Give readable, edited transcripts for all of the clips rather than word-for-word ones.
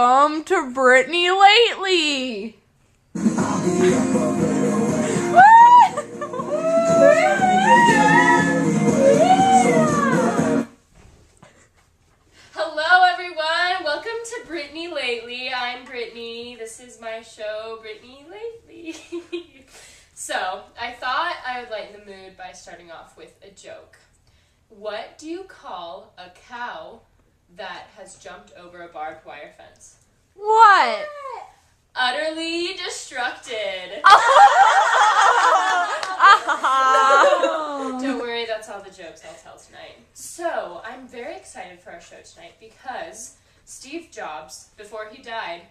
Welcome to Brittney Lately. Hello everyone, welcome to Brittney Lately. I'm Brittney. This is my show, Brittney Lately. So, I thought I would lighten the mood by starting off with a joke. What do you call a cow that has jumped over a barbed wire fence? What? Utterly destructed. Don't worry, that's all the jokes I'll tell tonight. So, I'm very excited for our show tonight because Steve Jobs, before he died,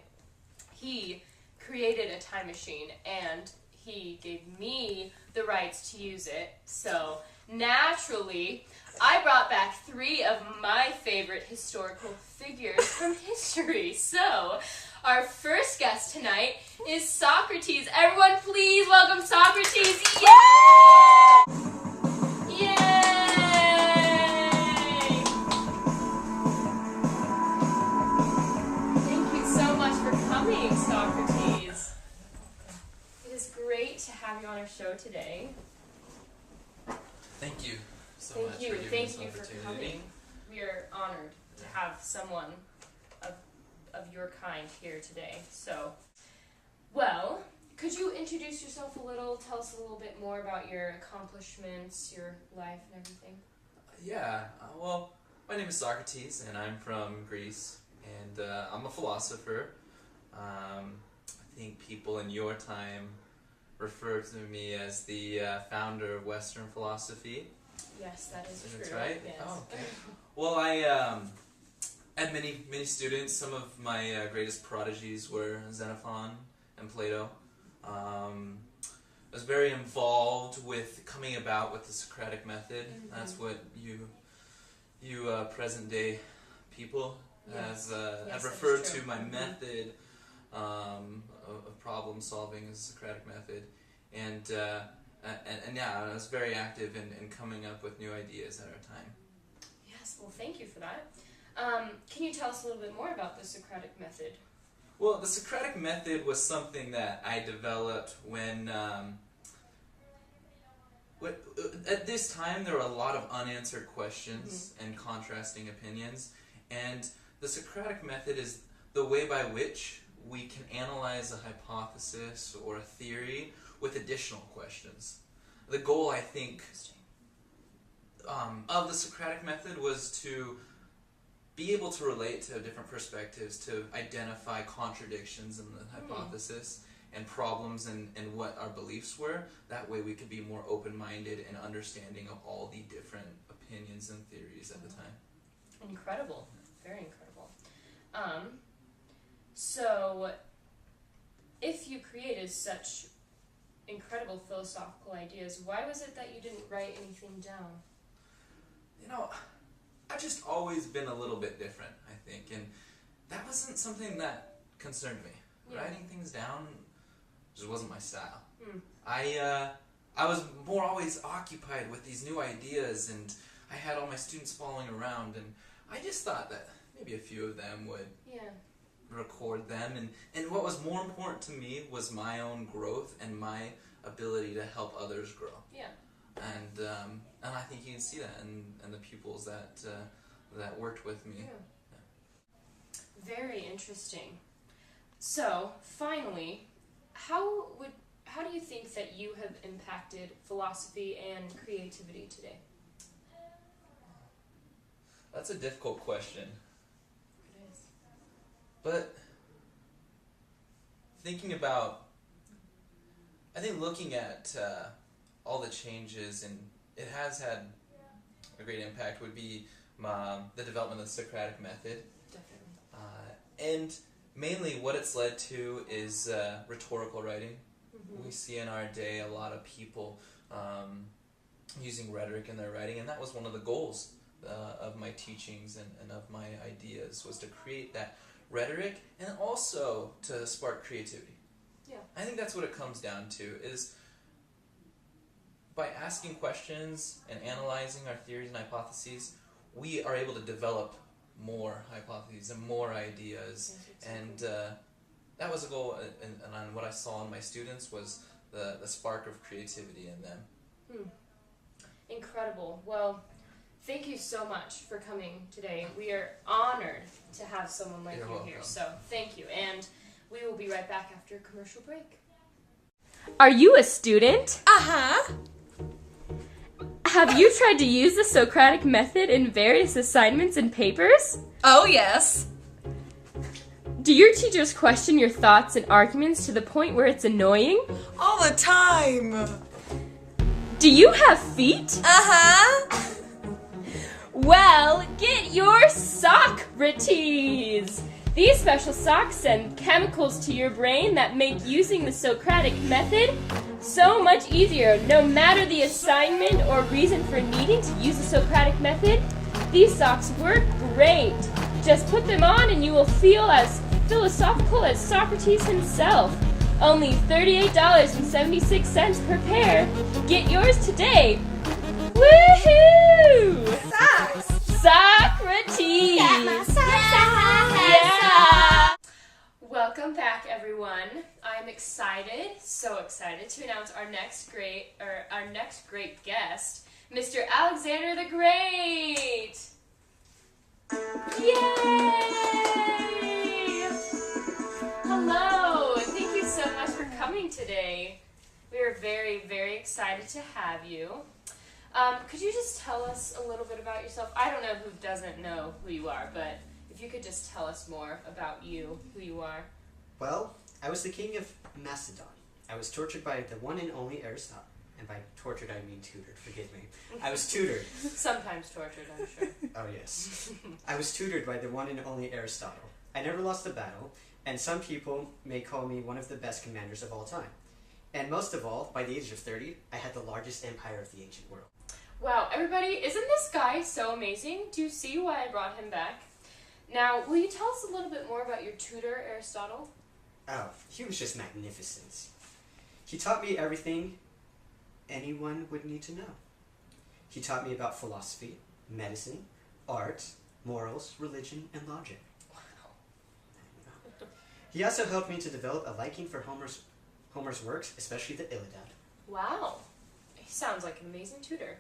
he created a time machine and he gave me the rights to use it. So, naturally, I brought back 3 of my favorite historical figures from history. So, our first guest tonight is Socrates. Everyone, please welcome Socrates. Yay! Yay! Thank you so much for coming, Socrates. It is great to have you on our show today. Thank you so Thank much you. for giving Thank this you for opportunity. coming. We are honored to have someone of your kind here today. So, well, could you introduce yourself a little? Tell us a little bit more about your accomplishments, your life, and everything. Yeah, well, my name is Socrates, and I'm from Greece, and I'm a philosopher. I think people in your time refer to me as the founder of Western philosophy. Yes, that is true. That's right? Yes. Oh, okay. Well, I had many students. Some of my greatest prodigies were Xenophon and Plato. I was very involved with coming about with the Socratic method. Mm-hmm. That's what you present day people Yes. have referred to my method of problem solving as the Socratic method, and yeah, I was very active in coming up with new ideas at our time. Yes, well, thank you for that. Can you tell us a little bit more about the Socratic method? Well, the Socratic method was something that I developed when at this time there were a lot of unanswered questions and contrasting opinions, and the Socratic method is the way by which we can analyze a hypothesis or a theory with additional questions. The goal, I think, of the Socratic method was to be able to relate to different perspectives, to identify contradictions in the hypothesis and problems and what our beliefs were. That way we could be more open-minded and understanding of all the different opinions and theories at the time. Incredible. Very incredible. So, if you created such incredible philosophical ideas, why was it that you didn't write anything down? You know, I've just always been a little bit different, I think, and that wasn't something that concerned me. Yeah. Writing things down just wasn't my style. Mm. I was more always occupied with these new ideas, and I had all my students following around, and I just thought that maybe a few of them would record them, and what was more important to me was my own growth and my ability to help others grow. Yeah. And I think you can see that in the pupils that worked with me. Yeah. Very interesting. So, finally, how do you think that you have impacted philosophy and creativity today? That's a difficult question. It is. But thinking about, I think looking at all the changes, and it has had a great impact, would be the development of the Socratic method. Definitely. And mainly what it's led to is rhetorical writing. Mm-hmm. We see in our day a lot of people using rhetoric in their writing, and that was one of the goals of my teachings and of my ideas, was to create that rhetoric and also to spark creativity. Yeah. I think that's what it comes down to, is by asking questions and analyzing our theories and hypotheses, we are able to develop more hypotheses and more ideas. Yes, exactly. And that was a goal, and on what I saw in my students was the spark of creativity in them. Incredible. Well, thank you so much for coming today. We are honored to have someone like You're you welcome. here. So thank you. And we will be right back after a commercial break. Are you a student? Uh-huh. Have you tried to use the Socratic method in various assignments and papers? Oh, yes. Do your teachers question your thoughts and arguments to the point where it's annoying? All the time. Do you have feet? Uh-huh. Well, get your Socrates! These special socks send chemicals to your brain that make using the Socratic method so much easier. No matter the assignment or reason for needing to use the Socratic method, these socks work great. Just put them on and you will feel as philosophical as Socrates himself. Only $38.76 per pair. Get yours today. Woohoo! Socks. Socrates! Yeah! Welcome back, everyone. I'm excited, so excited to announce our next great guest, Mr. Alexander the Great. Yay! Hello, and thank you so much for coming today. We are very, very excited to have you. Could you just tell us a little bit about yourself? I don't know who doesn't know who you are, but if you could just tell us more about you, who you are. Well, I was the king of Macedon. I was tortured by the one and only Aristotle. And by tortured, I mean tutored, forgive me. I was tutored. Sometimes tortured, I'm sure. Oh, yes. I was tutored by the one and only Aristotle. I never lost a battle, and some people may call me one of the best commanders of all time. And most of all, by the age of 30, I had the largest empire of the ancient world. Wow, everybody, isn't this guy so amazing? Do you see why I brought him back? Now, will you tell us a little bit more about your tutor, Aristotle? Oh, he was just magnificent. He taught me everything anyone would need to know. He taught me about philosophy, medicine, art, morals, religion, and logic. Wow. He also helped me to develop a liking for Homer's works, especially the Iliad. Wow. He sounds like an amazing tutor.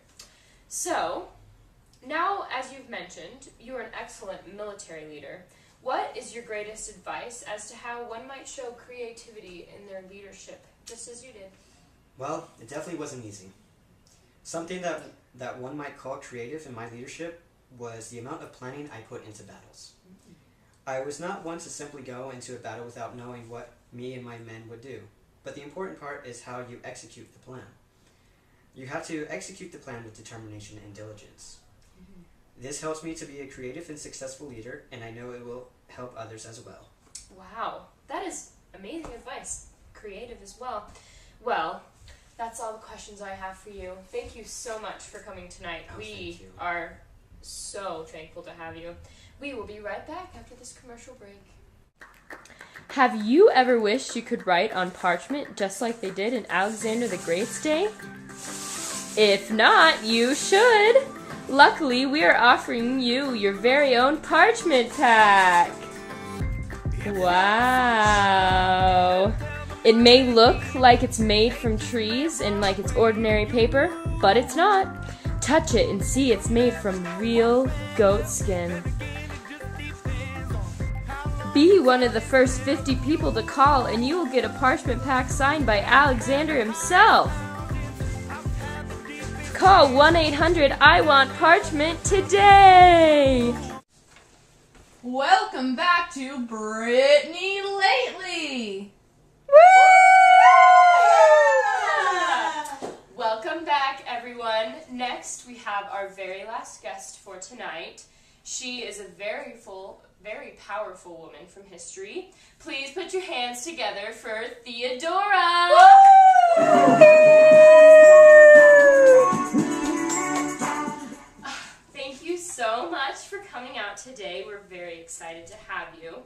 So, now, as you've mentioned, you are an excellent military leader. What is your greatest advice as to how one might show creativity in their leadership, just as you did? Well, it definitely wasn't easy. Something that one might call creative in my leadership was the amount of planning I put into battles. I was not one to simply go into a battle without knowing what me and my men would do, but the important part is how you execute the plan. You have to execute the plan with determination and diligence. This helps me to be a creative and successful leader, and I know it will help others as well. Wow, that is amazing advice. Creative as well. Well, that's all the questions I have for you. Thank you so much for coming tonight. Oh, We thank you. are so thankful to have you. We will be right back after this commercial break. Have you ever wished you could write on parchment just like they did in Alexander the Great's day? If not, you should! Luckily, we are offering you your very own parchment pack! Wow! It may look like it's made from trees and like it's ordinary paper, but it's not. Touch it and see it's made from real goat skin. Be one of the first 50 people to call and you will get a parchment pack signed by Alexander himself. Call 1-800-I-WANT-PARCHMENT today! Welcome back to Brittney Lately! Welcome back, everyone. Next, we have our very last guest for tonight. She is a very powerful woman from history. Please put your hands together for Theodora! Thank you so much for coming out today. We're very excited to have you.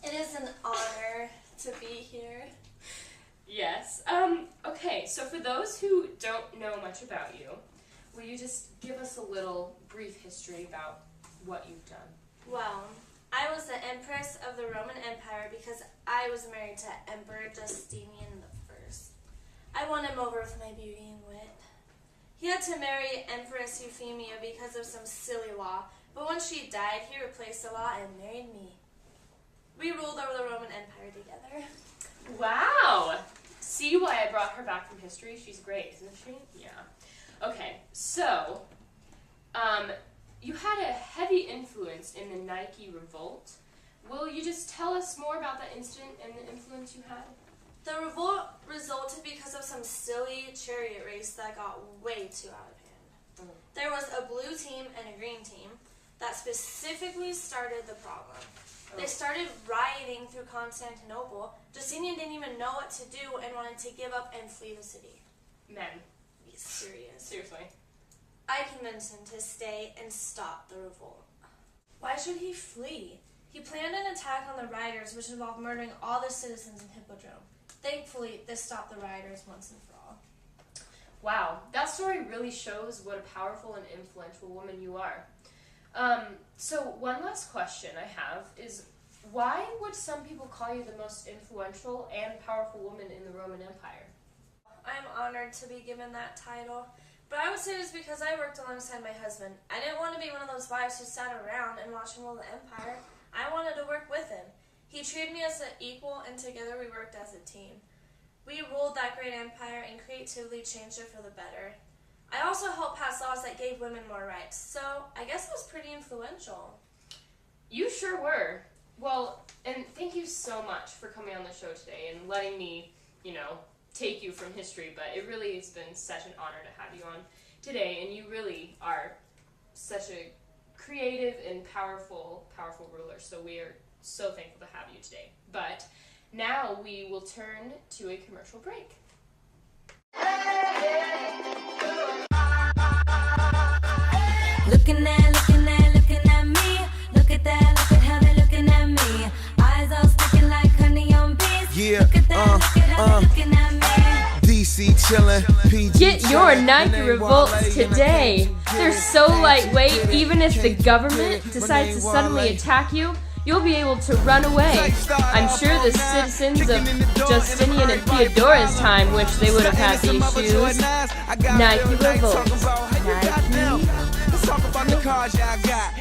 It is an honor to be here. Yes. Okay, so for those who don't know much about you, will you just give us a little brief history about what you've done. Well, I was the Empress of the Roman Empire because I was married to Emperor Justinian I. I won him over with my beauty and wit. He had to marry Empress Euphemia because of some silly law, but when she died, he replaced the law and married me. We ruled over the Roman Empire together. Wow! See why I brought her back from history? She's great, isn't she? Yeah. Okay, so, you had a heavy influence in the Nike revolt. Will you just tell us more about that incident and the influence you had? The revolt resulted because of some silly chariot race that got way too out of hand. There was a blue team and a green team that specifically started the problem. They started rioting through Constantinople. Justinian didn't even know what to do and wanted to give up and flee the city. Men. Be serious. Seriously. I convinced him to stay and stop the revolt. Why should he flee? He planned an attack on the rioters, which involved murdering all the citizens in Hippodrome. Thankfully, this stopped the rioters once and for all. Wow, that story really shows what a powerful and influential woman you are. So one last question I have is, why would some people call you the most influential and powerful woman in the Roman Empire? I'm honored to be given that title, but I would say it's because I worked alongside my husband. I didn't want to be one of those wives who sat around and watched him rule the empire. I wanted to work with him. He treated me as an equal, and together we worked as a team. We ruled that great empire and creatively changed it for the better. I also helped pass laws that gave women more rights, so I guess I was pretty influential. You sure were. Well, and thank you so much for coming on the show today and letting me, take you from history, but it really has been such an honor to have you on today, and you really are such a creative and powerful ruler, so we are so thankful to have you today. But now we will turn to a commercial break. Looking at me. Look at that, look at how they're looking at me. Eyes all sticking like honey on bees. Yeah, look at that, look at how they're looking at me. DC chillin', PG Get your chillin', Nike name revolts Wale, today. They're so lightweight, even if the government My decides to name suddenly Wale. attack you, you'll be able to run away. I'm sure the citizens of Justinian and Theodora's time wish they would have had these shoes. Nike revolts. Nike. Let's talk about the cars y'all got.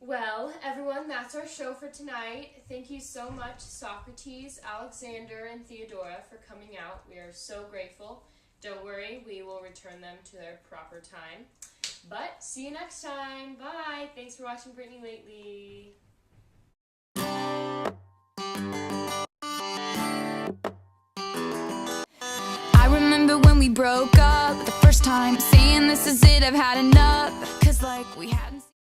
Well, everyone, that's our show for tonight. Thank you so much, Socrates, Alexander, and Theodora, for coming out. We are so grateful. Don't worry, we will return them to their proper time. But see you next time. Bye. Thanks for watching Brittney Lately. I remember when we broke up the first time, saying this is it, I've had enough. 'Cause like we hadn't